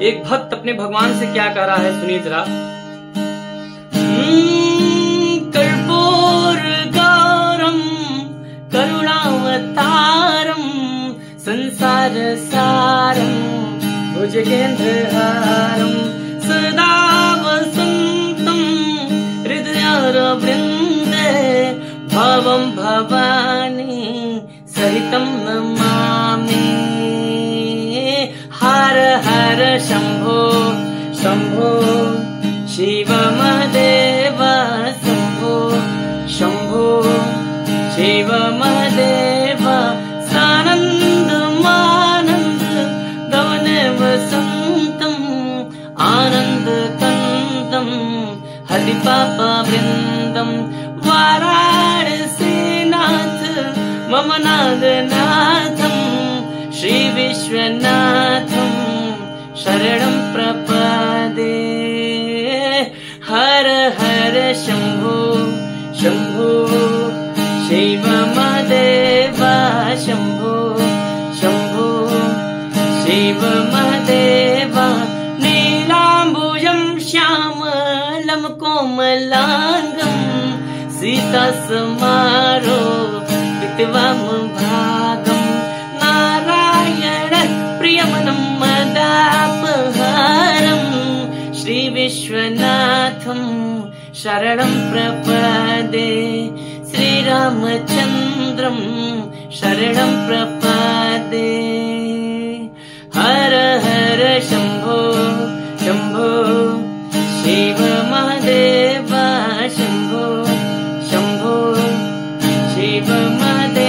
एक भक्त अपने भगवान से क्या कह रहा है, सुनिए जरा। कर्पूर गौरम करुणावतारम संसार सारम भुजगेन्द्रहारम सदा वसंतम हृदयारविन्दे भवं भवानी सहितं नमामि। हर हर शंभो शंभो शिव महदेव शंभो शंभो शिव महदेव सानंद मानंद गवने वसंतम आनंद कंदम हरि पापा वृंदम वाराणसीनाथ मम नागनाथम श्री विश्वनाथम शरणं प्रपदे। हर हर शंभो शंभो शिव महदेव शंभो शंभो शिव महदेव नीलाम्बुजं श्यामलं कोमलांगं सीता समारो विद्वाम भागं नारायण प्रियमनं मदापहारं श्री विश्वनाथं शरणं प्रपदे। श्रीरामचन्द्रं शरणं प्रपदे। हर हर शंभो शंभो शिव महदेव शंभो शंभो शिव महदेव